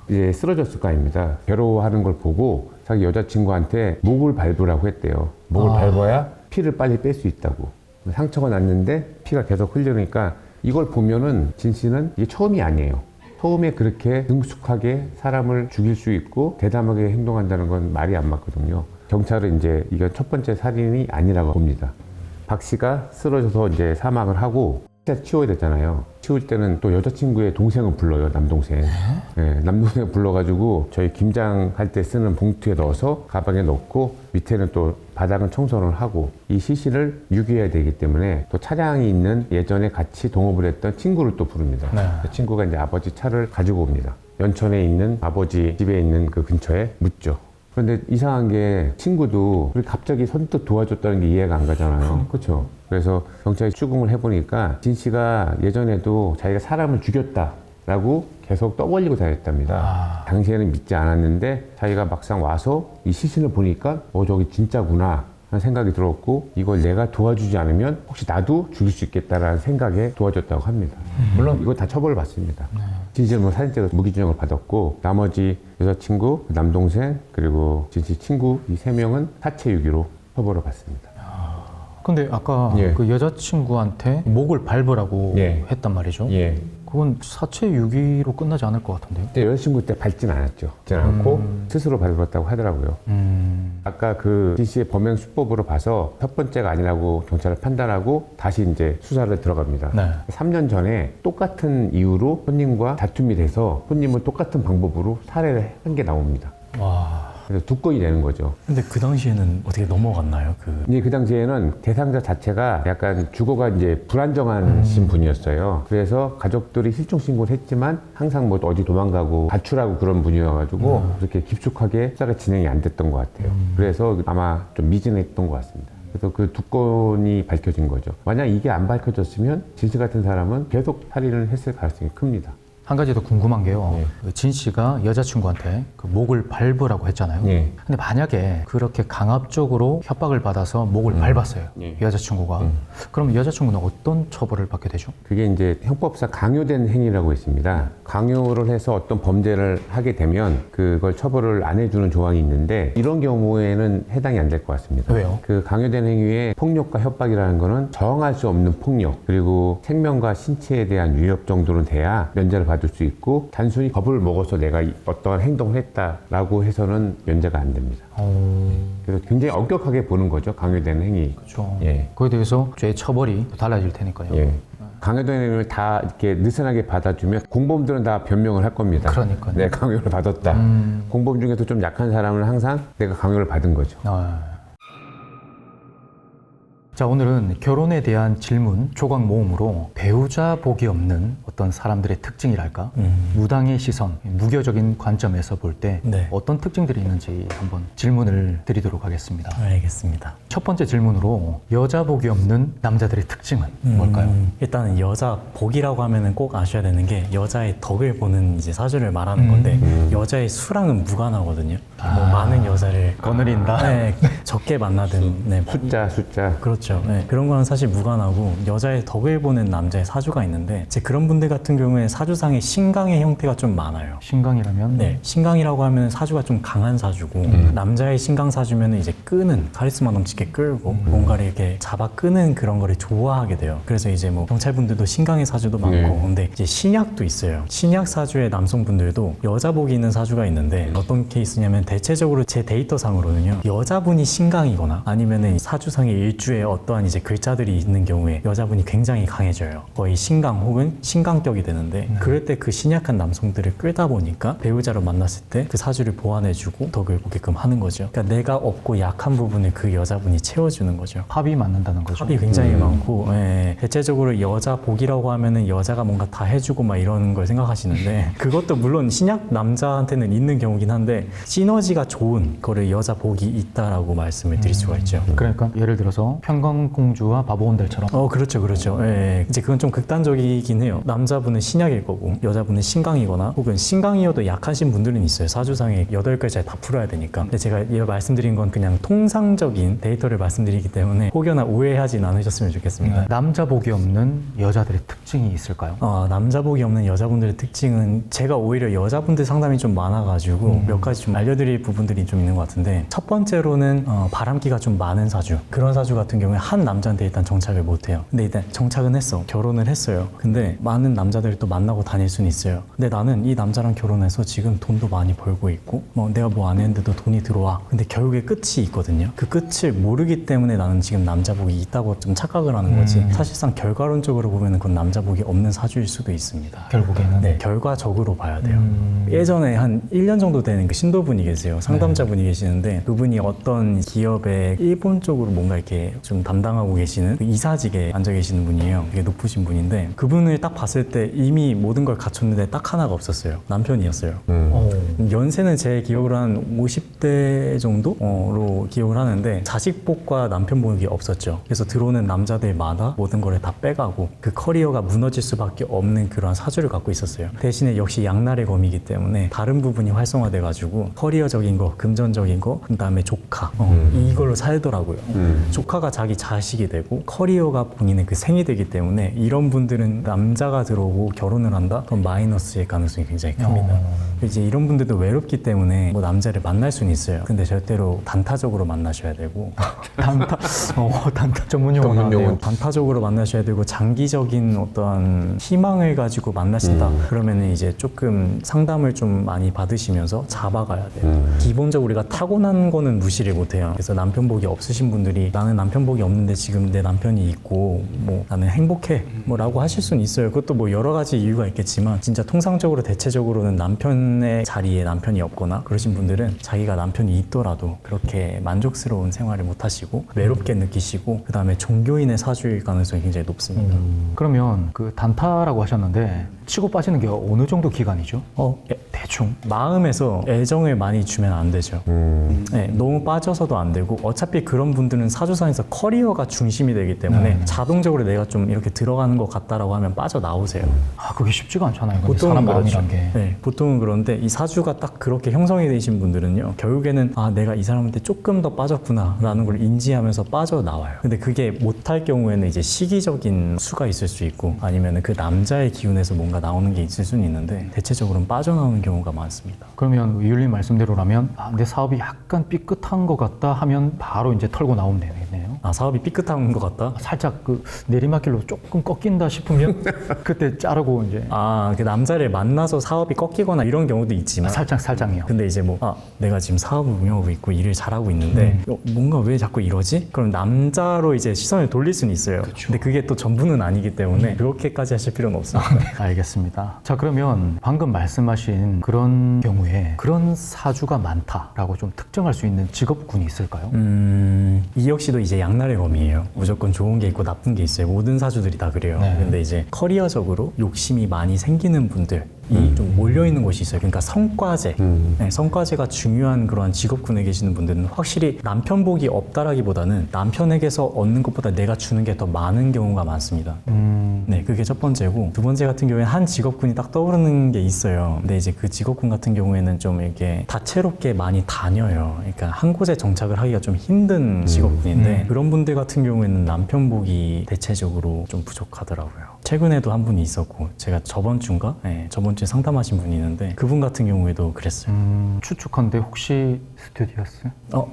이제 쓰러졌을 거 아닙니다. 괴로워하는 걸 보고 자기 여자친구한테 목을 밟으라고 했대요. 목을 밟아야 피를 빨리 뺄 수 있다고. 상처가 났는데 피가 계속 흐르니까 이걸 보면은 진 씨는 이게 처음이 아니에요. 처음에 그렇게 능숙하게 사람을 죽일 수 있고 대담하게 행동한다는 건 말이 안 맞거든요. 경찰은 이제 이건 첫 번째 살인이 아니라고 봅니다. 박 씨가 쓰러져서 이제 사망을 하고 치워야 되잖아요. 치울 때는 또 여자친구의 동생을 불러요, 남동생. 네, 남동생 불러가지고 저희 김장 할 때 쓰는 봉투에 넣어서 가방에 넣고 밑에는 또 바닥은 청소를 하고 이 시신을 유기해야 되기 때문에 또 차량이 있는 예전에 같이 동업을 했던 친구를 또 부릅니다. 네. 그 친구가 이제 아버지 차를 가지고 옵니다. 연천에 있는 아버지 집에 있는 그 근처에 묻죠. 그런데 이상한 게 친구도 우리 갑자기 선뜻 도와줬다는 게 이해가 안 가잖아요. 그렇죠? 그래서 경찰이 추궁을 해보니까 진 씨가 예전에도 자기가 사람을 죽였다라고 계속 떠벌리고 다녔답니다. 당시에는 믿지 않았는데 자기가 막상 와서 이 시신을 보니까 저기 진짜구나 하는 생각이 들었고 이걸 내가 도와주지 않으면 혹시 나도 죽일 수 있겠다라는 생각에 도와줬다고 합니다. 물론 이거 다 처벌을 받습니다. 진 씨는 뭐 사진 찍어서 무기징역을 받았고 나머지 여자친구, 남동생 그리고 진 씨 친구 이 3명은 사체 유기로 처벌을 받습니다. 근데 아까 예. 그 여자친구한테 목을 밟으라고 예. 했단 말이죠. 예. 그건 사체 유기로 끝나지 않을 것 같은데요. 근데 여자친구 때 밟진 않았죠. 밟진 않고 스스로 밟았다고 하더라고요. 아까 그 진 씨의 범행 수법으로 봐서 첫 번째가 아니라고 경찰을 판단하고 다시 이제 수사를 들어갑니다. 네. 3년 전에 똑같은 이유로 손님과 다툼이 돼서 손님을 똑같은 방법으로 살해를 한 게 나옵니다. 와. 그래서 2건이 되는 거죠. 근데 그 당시에는 어떻게 넘어갔나요? 그 당시에는 대상자 자체가 약간 주거가 이제 불안정한 분이었어요. 그래서 가족들이 실종 신고를 했지만 항상 뭐 어디 도망가고 가출하고 그런 분이어가지고 그렇게 깊숙하게 수사가 진행이 안 됐던 것 같아요. 그래서 아마 좀 미진했던 것 같습니다. 그래서 그 두 건이 밝혀진 거죠. 만약 이게 안 밝혀졌으면 진 씨 같은 사람은 계속 살인을 했을 가능성이 큽니다. 한 가지 더 궁금한 게요. 네. 그진 씨가 여자친구한테 그 목을 밟으라고 했잖아요. 네. 근데 만약에 그렇게 강압적으로 협박을 받아서 목을 밟았어요. 네. 여자친구가. 그럼 여자친구는 어떤 처벌을 받게 되죠? 그게 이제 형법상 강요된 행위라고 있습니다. 강요를 해서 어떤 범죄를 하게 되면 그걸 처벌을 안 해주는 조항이 있는데 이런 경우에는 해당이 안 될 것 같습니다. 왜요? 그 강요된 행위에 폭력과 협박이라는 거는 저항할 수 없는 폭력 그리고 생명과 신체에 대한 위협 정도는 돼야 면제를 받을 수 있고 단순히 겁을 먹어서 내가 어떠한 행동을 했다라고 해서는 면제가 안 됩니다. 그래서 굉장히 엄격하게 보는 거죠. 강요된 행위. 그렇죠. 예. 거기에 대해서 죄의 처벌이 또 달라질 테니까요. 예. 강요된 행위를 다 이렇게 느슨하게 받아주면 공범들은 다 변명을 할 겁니다. 그러니까요. 내가 강요를 받았다. 공범 중에서 좀 약한 사람은 항상 내가 강요를 받은 거죠. 자, 오늘은 결혼에 대한 질문 조각 모음으로 배우자 복이 없는 어떤 사람들의 특징이랄까? 무당의 시선, 무교적인 관점에서 볼 때 네. 어떤 특징들이 있는지 한번 질문을 드리도록 하겠습니다. 알겠습니다. 첫 번째 질문으로 여자 복이 없는 남자들의 특징은 뭘까요? 일단은 여자 복이라고 하면은 꼭 아셔야 되는 게 여자의 덕을 보는 이제 사주를 말하는 건데 여자의 수랑은 무관하거든요. 뭐 많은 여자를 거느린다? 네, 적게 만나든 네, 숫자. 그렇죠. 네, 그런 거는 사실 무관하고 여자의 덕을 보는 남자의 사주가 있는데 이제 그런 분들 같은 경우에 사주상의 신강의 형태가 좀 많아요. 신강이라면? 네, 신강이라고 하면 사주가 좀 강한 사주고 남자의 신강 사주면 이제 끄는 카리스마 넘치게 끌고 뭔가를 이렇게 잡아 끄는 그런 거를 좋아하게 돼요. 그래서 이제 뭐 경찰분들도 신강의 사주도 많고 근데 이제 신약도 있어요. 신약 사주의 남성분들도 여자복이 있는 사주가 있는데 어떤 케이스냐면 대체적으로 제 데이터상으로는요 여자분이 신강이거나 아니면은 사주상의 일주에 어떠한 이제 글자들이 있는 경우에 여자분이 굉장히 강해져요. 거의 신강 혹은 신강격이 되는데 그럴 때 그 신약한 남성들을 끌다 보니까 배우자로 만났을 때 그 사주를 보완해주고 덕을 보게끔 하는 거죠. 그러니까 내가 없고 약한 부분을 그 여자분이 채워주는 거죠. 합이 맞는다는 거죠. 합이 굉장히 많고 예, 대체적으로 여자 복이라고 하면은 여자가 뭔가 다 해주고 막 이런 걸 생각하시는데 그것도 물론 신약 남자한테는 있는 경우긴 한데 시너지가 좋은 거를 여자 복이 있다라고 말씀을 드릴 수가 있죠. 그러니까 예를 들어서 평강공주와 바보온달처럼 그렇죠, 그렇죠. 예, 이제 그건 좀 극단적이긴 해요. 남자분은 신약일 거고 여자분은 신강이거나 혹은 신강이어도 약하신 분들은 있어요. 사주상에 8글자에 다 풀어야 되니까. 근데 제가 말씀드린 건 그냥 통상적인 데이터를 말씀드리기 때문에 혹여나 오해하진 않으셨으면 좋겠습니다. 남자 복이 없는 여자들의 특징이 있을까요? 남자 복이 없는 여자분들의 특징은 제가 오히려 여자분들 상담이 좀 많아가지고 몇 가지 좀 알려드릴 부분들이 좀 있는 것 같은데 첫 번째로는 바람기가 좀 많은 사주 그런 사주 같은 경우에 한 남자한테 일단 정착을 못해요. 근데 일단 정착은 했어. 결혼을 했어요. 근데 많은 남자들을 또 만나고 다닐 수는 있어요. 근데 나는 이 남자랑 결혼해서 지금 돈도 많이 벌고 있고 내가 뭐 안 했는데도 돈이 들어와. 근데 결국에 끝이 있거든요. 그 끝을 모르기 때문에 나는 지금 남자복이 있다고 좀 착각을 하는 거지. 사실상 결과론적으로 보면 그건 남자복이 없는 사주일 수도 있습니다. 결국에는 네, 결과적으로 봐야 돼요. 예전에 한 1년 정도 되는 그 신도분이 계세요. 상담자분이 계시는데 그분이 어떤 기업에 일본 쪽으로 뭔가 이렇게 좀 담당하고 계시는 그 이사직에 앉아 계시는 분이에요. 되게 높으신 분인데 그분을 딱 봤을 때 이미 모든 걸 갖췄는데 딱 하나가 없었어요. 남편이었어요. 연세는 제 기억으로 한 50대 정도로 기억을 하는데 자식복과 남편복이 없었죠. 그래서 들어오는 남자들마다 모든 걸 다 빼가고 그 커리어가 무너질 수밖에 없는 그런 사주를 갖고 있었어요. 대신에 역시 양날의 검이기 때문에 다른 부분이 활성화돼가지고 커리어적인 거, 금전적인 거, 그 다음에 조카 이걸로 살더라고요. 조카가 자기 자식이 되고 커리어가 본인의 그 생이 되기 때문에 이런 분들은 남자가 들어오고 결혼을 한다? 그럼 마이너스의 가능성이 굉장히 큽니다. 이제 이런 분들도 외롭기 때문에 뭐 남자를 만날 수는 있어요. 근데 절대로 단타적으로 만나셔야 되고 단타 전문 용어 나왔네요. 단타적으로 만나셔야 되고 장기적인 어떤 희망을 가지고 만나신다. 그러면은 이제 조금 상담을 좀 많이 받으시면서 잡아가야 돼요. 기본적으로 우리가 타고난 거는 무시를 못해요. 그래서 남편복이 없으신 분들이 나는 남편복이 없는데 지금 내 남편이 있고 뭐 나는 행복해 뭐라고 하실 수는 있어요. 그것도 뭐 여러 가지 이유가 있겠지만 진짜 통상적으로 대체적으로는 남편의 자리에 남편이 없거나 그러신 분들은 자기가 남편이 있더라도 그렇게 만족스러운 생활을 못 하시고 외롭게 느끼시고 그 다음에 종교인의 사주일 가능성이 굉장히 높습니다. 그러면 그 단타라고 하셨는데 치고 빠지는 게 어느 정도 기간이죠? 대충. 마음에서 애정을 많이 주면 안 되죠. 네, 너무 빠져서도 안 되고 어차피 그런 분들은 사주상에서 커리어가 중심이 되기 때문에 자동적으로 내가 좀 이렇게 들어가는 것 같다라고 하면 빠져나오세요. 그게 쉽지가 않잖아요. 근데 보통은 사람 마음이란 그렇죠. 게. 네, 보통은 그런데 이 사주가 딱 그렇게 형성이 되신 분들은요, 결국에는 내가 이 사람한테 조금 더 빠졌구나라는 걸 인지하면서 빠져나와요. 근데 그게 못할 경우에는 이제 시기적인 수가 있을 수 있고 아니면 그 남자의 기운에서 뭔가 나오는 게 있을 수는 있는데 대체적으로는 빠져나오는 경우가 많습니다. 그러면 유일님 말씀대로라면 내 사업이 약간 삐끗한 것 같다 하면 바로 이제 털고 나오면 되겠네요. 사업이 삐끗한 것 같다? 살짝 그 내리막길로 조금 꺾인다 싶으면 그때 자르고 이제 그 남자를 만나서 사업이 꺾이거나 이런 경우도 있지만 살짝이요. 근데 이제 내가 지금 사업을 운영하고 있고 일을 잘하고 있는데 뭔가 왜 자꾸 이러지? 그럼 남자로 이제 시선을 돌릴 수는 있어요. 근데 그게 또 전부는 아니기 때문에 그렇게까지 하실 필요는 없습니다. 알겠습니다. 자, 그러면 방금 말씀하신 그런 경우에 그런 사주가 많다라고 좀 특정할 수 있는 직업군이 있을까요? 이 역시도 이제 양날의 검이에요. 무조건 좋은 게 있고 나쁜 게 있어요. 모든 사주들이 다 그래요. 네. 근데 이제 커리어적으로 욕심이 많이 생기는 분들 좀 몰려있는 곳이 있어요. 그러니까 성과제. 네, 성과제가 중요한 그러한 직업군에 계시는 분들은 확실히 남편 복이 없다라기보다는 남편에게서 얻는 것보다 내가 주는 게 더 많은 경우가 많습니다. 네, 그게 첫 번째고, 두 번째 같은 경우에는 한 직업군이 딱 떠오르는 게 있어요. 근데 이제 그 직업군 같은 경우에는 좀 이렇게 다채롭게 많이 다녀요. 그러니까 한 곳에 정착을 하기가 좀 힘든 직업군인데 그런 분들 같은 경우에는 남편 복이 대체적으로 좀 부족하더라고요. 최근에도 한 분이 있었고, 제가 저번 주에 상담하신 분이 있는데 그분 같은 경우에도 그랬어요. 추측한데 혹시 스튜디오스?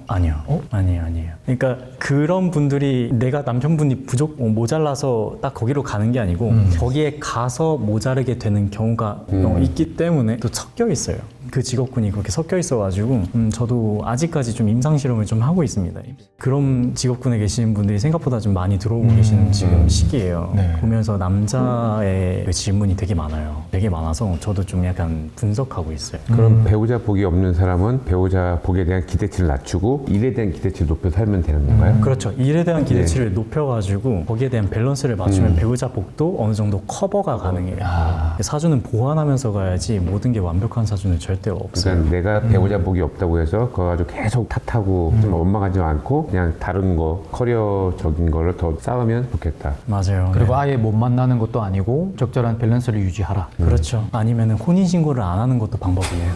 아니요. 아니에요. 그러니까 그런 분들이 내가 남편분이 모자라서 딱 거기로 가는 게 아니고 거기에 가서 모자르게 되는 경우가 있기 때문에 또 섞여 있어요. 그 직업군이 그렇게 섞여 있어가지고 저도 아직까지 좀 임상 실험을 좀 하고 있습니다. 그런 직업군에 계시는 분들이 생각보다 좀 많이 들어오고 계시는 지금 시기예요. 네. 보면서 남자의 그 질문이 되게 많아요. 되게 많아서 저도 좀 약간 분석하고 있어요. 그럼 배우자 복이 없는 사람은 배우자 복에 대한 기대치를 낮추고 일에 대한 기대치를 높여 살면 되는 건가요? 그렇죠. 일에 대한 기대치를 높여가지고 거기에 대한 밸런스를 맞추면 배우자 복도 어느 정도 커버가 가능해요. 사주는 보완하면서 가야지 모든 게 완벽한 사주는 절대 없어요. 그러니까 내가 배우자 복이 없다고 해서 그거 가지고 계속 탓하고 좀 원망하지 않고 그냥 다른 거 커리어적인 거를 더 쌓으면 좋겠다. 맞아요. 그리고 네. 아예 못 만나는 것도 아니고 적절한 밸런스를 유지하라. 그렇죠. 아니면 혼인신고를 안 하는 것도 방법이에요.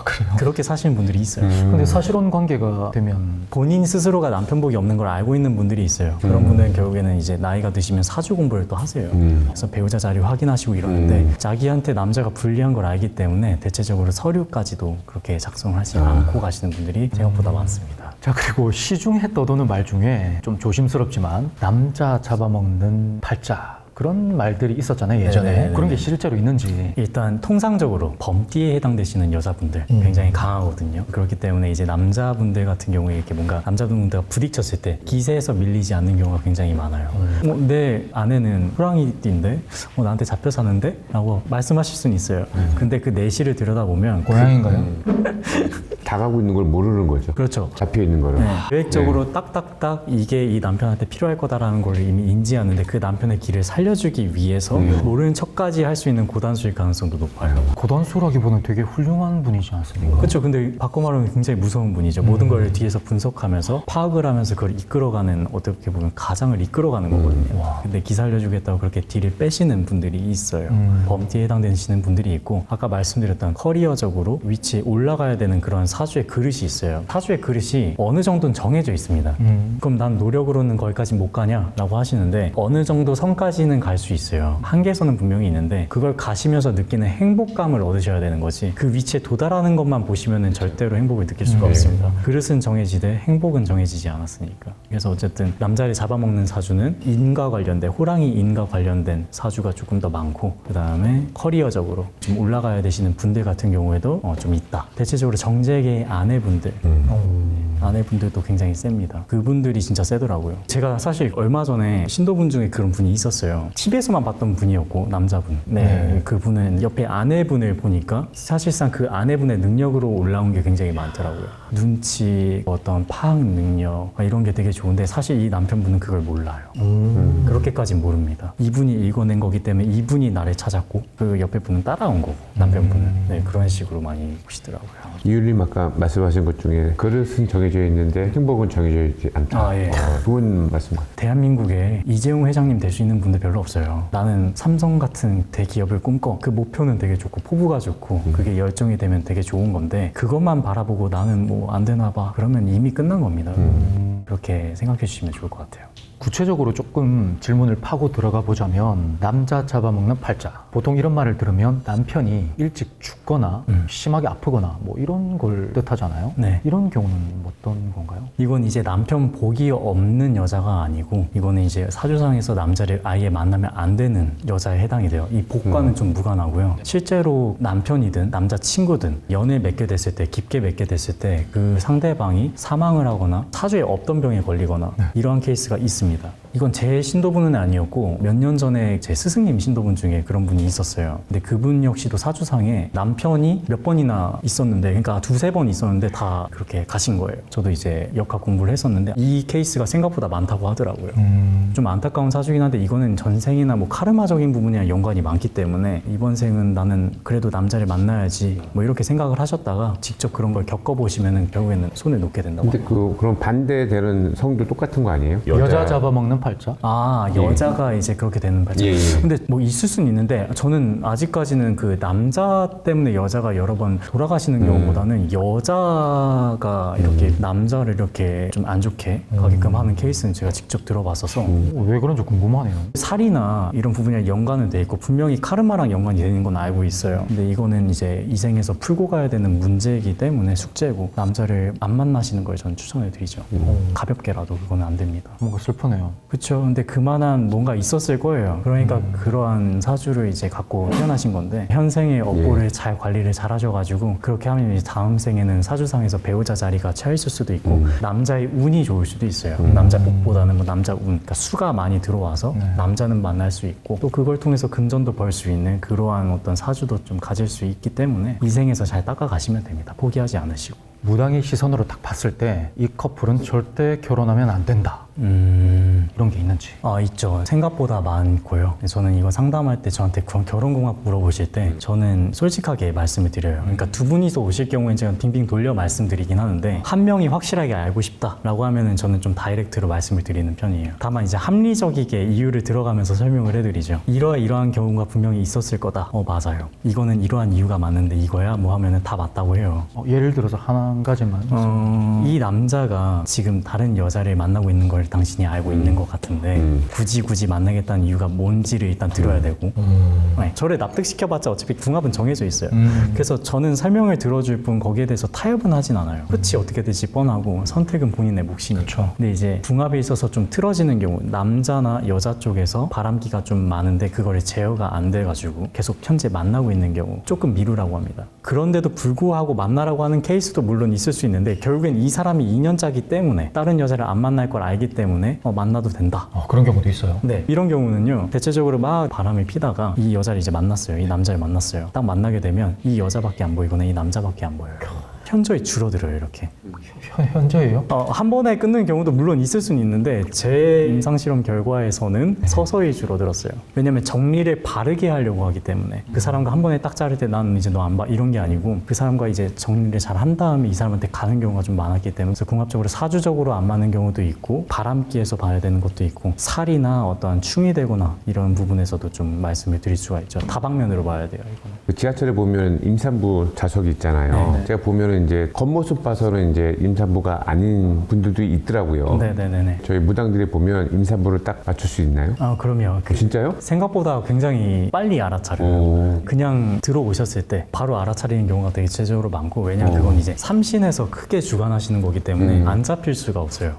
그래요? 그렇게 사시는 분들이 있어요. 근데 사실혼 관계가 되면 본인 스스로가 남편복이 없는 걸 알고 있는 분들이 있어요. 그런 분들은 결국에는 이제 나이가 드시면 사주 공부를 또 하세요. 그래서 배우자 자리 확인하시고 이러는데 자기한테 남자가 불리한 걸 알기 때문에 대체적으로 서류까지도 그렇게 작성하지 않고 가시는 분들이 생각보다 많습니다. 자, 그리고 시중에 떠도는 말 중에 좀 조심스럽지만 남자 잡아먹는 팔자 그런 말들이 있었잖아요, 예전에. 네네네네. 그런 게 실제로 있는지. 일단 통상적으로 범띠에 해당되시는 여자분들 굉장히 강하거든요. 그렇기 때문에 이제 남자분들 같은 경우에 이렇게 뭔가 남자분들과 부딪혔을 때 기세에서 밀리지 않는 경우가 굉장히 많아요. 내 아내는 호랑이띠인데 나한테 잡혀 사는데? 라고 말씀하실 수는 있어요. 근데 그 내실을 들여다보면 고양인가요? 다가고 있는 걸 모르는 거죠. 그렇죠. 잡혀 있는 거를. 계획적으로 딱딱딱 이게 이 남편한테 필요할 거다라는 걸 이미 인지하는데 그 남편의 길을 살려주기 위해서 모르는 척까지 할 수 있는 고단수일 가능성도 높아요. 고단수라기보다는 되게 훌륭한 분이지 않습니까? 그렇죠. 근데 바꿔 말하면 굉장히 무서운 분이죠. 모든 걸 뒤에서 분석하면서 파악을 하면서 그걸 이끌어가는, 어떻게 보면 가장을 이끌어가는 거거든요. 근데 기 살려주겠다고 그렇게 뒤를 빼시는 분들이 있어요. 범띠에 해당되시는 분들이 있고, 아까 말씀드렸던 커리어적으로 위치에 올라가야 되는 그런 사주의 그릇이 있어요. 사주의 그릇이 어느 정도는 정해져 있습니다. 그럼 난 노력으로는 거기까지 못 가냐라고 하시는데 어느 정도 선까지는 갈 수 있어요. 한계선은 분명히 있는데 그걸 가시면서 느끼는 행복감을 얻으셔야 되는 거지, 그 위치에 도달하는 것만 보시면은 절대로 행복을 느낄 수가 없습니다. 그릇은 정해지되 행복은 정해지지 않았으니까. 그래서 어쨌든 남자를 잡아먹는 사주는 인과 관련된, 호랑이 인과 관련된 사주가 조금 더 많고, 그 다음에 커리어적으로 좀 올라가야 되시는 분들 같은 경우에도 좀 있다. 대체적으로 정재계의 아내분들, 아내분들도 굉장히 셉니다. 그분들이 진짜 세더라고요. 제가 사실 얼마 전에 신도분 중에 그런 분이 있었어요. TV에서만 봤던 분이었고 남자분. 네, 그분은 옆에 아내분을 보니까 사실상 그 아내분의 능력으로 올라온 게 굉장히 많더라고요. 눈치, 어떤 파악 능력 이런 게 되게 좋은데 사실 이 남편분은 그걸 몰라요. 그렇게까지 모릅니다. 이분이 읽어낸 거기 때문에 이분이 나를 찾았고 그 옆에 분은 따라온 거고 남편분은 네, 그런 식으로 많이 보시더라고요. 이율님 아까 말씀하신 것 중에 그릇은 정해져 있는데 행복은 정해져 있지 않다. 예. 좋은 말씀 같아요. 대한민국에 이재용 회장님 될 수 있는 분들 별로 없어요. 나는 삼성 같은 대기업을 꿈꿔. 그 목표는 되게 좋고 포부가 좋고 그게 열정이 되면 되게 좋은 건데 그것만 바라보고 나는 뭐 안 되나 봐. 그러면 이미 끝난 겁니다. 그렇게 생각해 주시면 좋을 것 같아요. 구체적으로 조금 질문을 파고 들어가 보자면 남자 잡아먹는 팔자. 보통 이런 말을 들으면 남편이 일찍 죽거나 심하게 아프거나 뭐 이런 걸 뜻하잖아요. 네. 이런 경우는 어떤 건가요? 이건 이제 남편 복이 없는 여자가 아니고 이거는 이제 사주상에서 남자를 아예 만나면 안 되는 여자에 해당이 돼요. 이 복과는 좀 무관하고요. 실제로 남편이든 남자친구든 연애 맺게 됐을 때 깊게 맺게 됐을 때 그 상대방이 사망을 하거나 사주에 없던 병에 걸리거나 이러한 케이스가 있습니다. 이건 제 신도분은 아니었고 몇 년 전에 제 스승님 신도분 중에 그런 분이 있었어요. 근데 그분 역시도 사주상에 남편이 몇 번이나 있었는데 그러니까 두세 번 있었는데 다 그렇게 가신 거예요. 저도 이제 역학 공부를 했었는데 이 케이스가 생각보다 많다고 하더라고요. 좀 안타까운 사주긴 한데 이거는 전생이나 뭐 카르마적인 부분이랑 연관이 많기 때문에 이번 생은 나는 그래도 남자를 만나야지 뭐 이렇게 생각을 하셨다가 직접 그런 걸 겪어보시면은 결국에는 손을 놓게 된다고. 근데 그럼 반대되는 성도 똑같은 거 아니에요? 여자 잡아먹는 팔자? 여자가 이제 그렇게 되는 팔자. 예. 근데 뭐 있을 수는 있는데 저는 아직까지는 그 남자 때문에 여자가 여러 번 돌아가시는 경우보다는 여자가 이렇게 남자를 이렇게 좀 안 좋게 가게끔 하는 케이스는 제가 직접 들어봤어서 왜 그런지 궁금하네요. 살이나 이런 부분이랑 연관은 돼 있고 분명히 카르마랑 연관이 되는 건 알고 있어요. 근데 이거는 이제 이 생에서 풀고 가야 되는 문제이기 때문에 숙제고 남자를 안 만나시는 걸 저는 추천해 드리죠. 가볍게라도 그거는 안 됩니다. 뭔가 슬프네요. 그렇죠. 근데 그만한 뭔가 있었을 거예요. 그러니까 그러한 사주를 이제 갖고 태어나신 건데 현생의 업보를 잘 관리를 잘 하셔가지고 그렇게 하면 이제 다음 생에는 사주상에서 배우자 자리가 차 있을 수도 있고 남자의 운이 좋을 수도 있어요. 남자 복보다는 뭐 남자 운, 그러니까 수가 많이 들어와서 남자는 만날 수 있고 또 그걸 통해서 금전도 벌 수 있는 그러한 어떤 사주도 좀 가질 수 있기 때문에 이 생에서 잘 닦아가시면 됩니다. 포기하지 않으시고. 무당의 시선으로 딱 봤을 때 이 커플은 절대 결혼하면 안 된다. 이런 게 있는지. 있죠. 생각보다 많고요. 저는 이거 상담할 때 저한테 결혼궁합 물어보실 때 저는 솔직하게 말씀을 드려요. 그러니까 두 분이서 오실 경우엔 제가 빙빙 돌려 말씀드리긴 하는데 한 명이 확실하게 알고 싶다라고 하면은 저는 좀 다이렉트로 말씀을 드리는 편이에요. 다만 이제 합리적이게 이유를 들어가면서 설명을 해드리죠. 이러한 경우가 분명히 있었을 거다. 맞아요. 이거는 이러한 이유가 맞는데 이거야? 뭐 하면은 다 맞다고 해요. 예를 들어서 한 가지만. 이 남자가 지금 다른 여자를 만나고 있는 걸 당신이 알고 있는 것 같은데 굳이 만나겠다는 이유가 뭔지를 일단 들어야 되고 네, 저를 납득시켜봤자 어차피 궁합은 정해져 있어요. 그래서 저는 설명을 들어줄 뿐 거기에 대해서 타협은 하진 않아요. 끝이 어떻게 될지 뻔하고 선택은 본인의 몫이니까. 근데 이제 궁합에 있어서 좀 틀어지는 경우 남자나 여자 쪽에서 바람기가 좀 많은데 그거를 제어가 안 돼가지고 계속 현재 만나고 있는 경우 조금 미루라고 합니다. 그런데도 불구하고 만나라고 하는 케이스도 물론 있을 수 있는데 결국엔 이 사람이 2년차기 때문에 다른 여자를 안 만날 걸 알기 때문에 만나도 된다. 그런 경우도 있어요. 네, 이런 경우는요 대체적으로 막 바람을 피다가 이 여자를 이제 만났어요. 이 남자를 만났어요. 딱 만나게 되면 이 여자밖에 안 보이거나 이 남자밖에 안 보여요. 현저히 줄어들어요. 이렇게 현재예요? 한 번에 끊는 경우도 물론 있을 수는 있는데 제 임상실험 결과에서는 서서히 줄어들었어요. 왜냐면 정리를 바르게 하려고 하기 때문에 그 사람과 한 번에 딱 자를 때 나는 이제 너 안 봐 이런 게 아니고 그 사람과 이제 정리를 잘 한 다음에 이 사람한테 가는 경우가 좀 많았기 때문에 그래서 궁합적으로 사주적으로 안 맞는 경우도 있고 바람기에서 봐야 되는 것도 있고 살이나 어떠한 충이 되거나 이런 부분에서도 좀 말씀을 드릴 수가 있죠. 다방면으로 봐야 돼요. 이거는. 지하철에 보면 임산부 좌석이 있잖아요. 네네. 제가 보면은 이제 겉모습 봐서는 이제 임산부가 아닌 분들도 있더라고요. 네네네. 저희 무당들이 보면 임산부를 딱 맞출 수 있나요? 그럼요. 진짜요? 생각보다 굉장히 빨리 알아차려요. 그냥 들어오셨을 때 바로 알아차리는 경우가 되게 대체적으로 많고 왜냐면 그건 이제 삼신에서 크게 주관하시는 거기 때문에 안 잡힐 수가 없어요.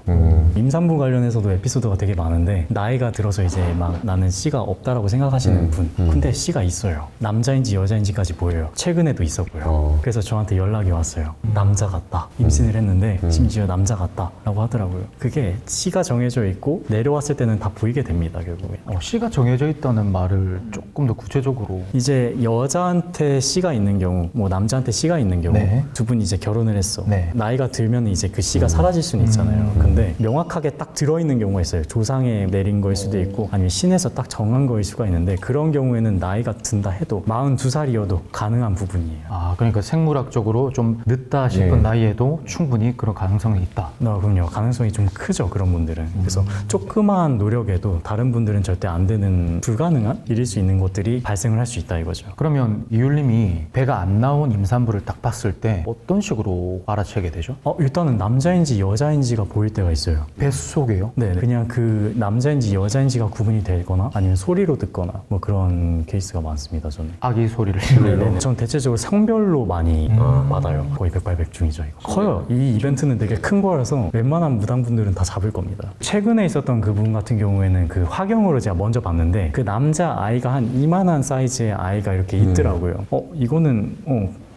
임산부 관련해서도 에피소드가 되게 많은데 나이가 들어서 이제 막 나는 씨가 없다라고 생각하시는 분 근데 씨가 있어요. 남자인지 여자인지까지 보여요. 최근에도 있었고요. 그래서 저한테 연락이 왔어요. 있잖아요. 남자 같다. 임신을 했는데 심지어 남자 같다라고 하더라고요. 그게 C가 정해져 있고 내려왔을 때는 다 보이게 됩니다. 결국에. C가 정해져 있다는 말을 조금 더 구체적으로. 이제 여자한테 C가 있는 경우, 뭐 남자한테 C가 있는 경우, 네. 두 분이 이제 결혼을 했어. 네. 나이가 들면 이제 그 C가 사라질 수는 있잖아요. 근데 명확하게 딱 들어있는 경우가 있어요. 조상에 내린 거일 수도 있고, 아니면 신에서 딱 정한 거일 수가 있는데, 그런 경우에는 나이가 든다 해도 42살이어도 가능한 부분이에요. 그러니까 생물학적으로 좀 늦다 싶은 네. 나이에도 충분히 그런 가능성이 있다. 그럼요. 가능성이 좀 크죠. 그런 분들은. 그래서 조그마한 노력에도 다른 분들은 절대 안 되는 불가능한 일일 수 있는 것들이 발생을 할 수 있다 이거죠. 그러면 이율님이 배가 안 나온 임산부를 딱 봤을 때 어떤 식으로 알아채게 되죠? 일단은 남자인지 여자인지가 보일 때가 있어요. 뱃속에요? 네, 그냥 그 남자인지 여자인지가 구분이 되거나 아니면 소리로 듣거나 뭐 그런 케이스가 많습니다. 저는. 아기 소리를 네네. 전 대체적으로 성별로 많이 받아요. 거의 백발백중이죠. 이거. 커요. 이 이벤트는 되게 큰 거라서 웬만한 무당분들은 다 잡을 겁니다. 최근에 있었던 그분 같은 경우에는 그 화경으로 제가 먼저 봤는데 그 남자 아이가 한 이만한 사이즈의 아이가 이렇게 있더라고요. 이거는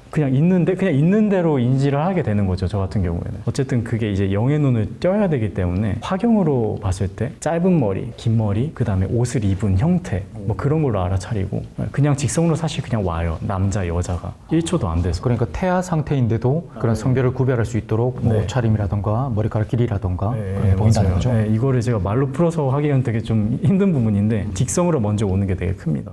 그냥 있는 대로 인지를 하게 되는 거죠. 저 같은 경우에는. 어쨌든 그게 이제 영의 눈을 떼어야 되기 때문에 화경으로 봤을 때 짧은 머리, 긴 머리, 그 다음에 옷을 입은 형태 뭐 그런 걸로 알아차리고 그냥 직성으로 사실 그냥 와요. 남자, 여자가 1초도 안 돼서. 그러니까 태아 상태인데도 그런 성별을 구별할 수 있도록 뭐 네. 옷차림이라던가 머리카락 길이라던가 네, 그런 게 보인다는 맞아요. 거죠? 네, 이거를 제가 말로 풀어서 하기에는 되게 좀 힘든 부분인데 직성으로 먼저 오는 게 되게 큽니다.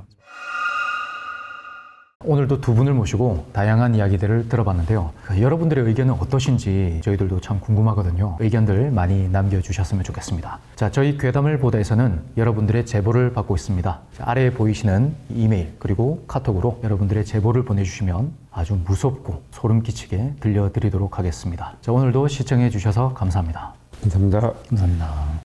오늘도 두 분을 모시고 다양한 이야기들을 들어봤는데요. 여러분들의 의견은 어떠신지 저희들도 참 궁금하거든요. 의견들 많이 남겨주셨으면 좋겠습니다. 자, 저희 괴담을 보다에서는 여러분들의 제보를 받고 있습니다. 자, 아래에 보이시는 이메일 그리고 카톡으로 여러분들의 제보를 보내주시면 아주 무섭고 소름 끼치게 들려드리도록 하겠습니다. 자, 오늘도 시청해 주셔서 감사합니다. 감사합니다. 감사합니다.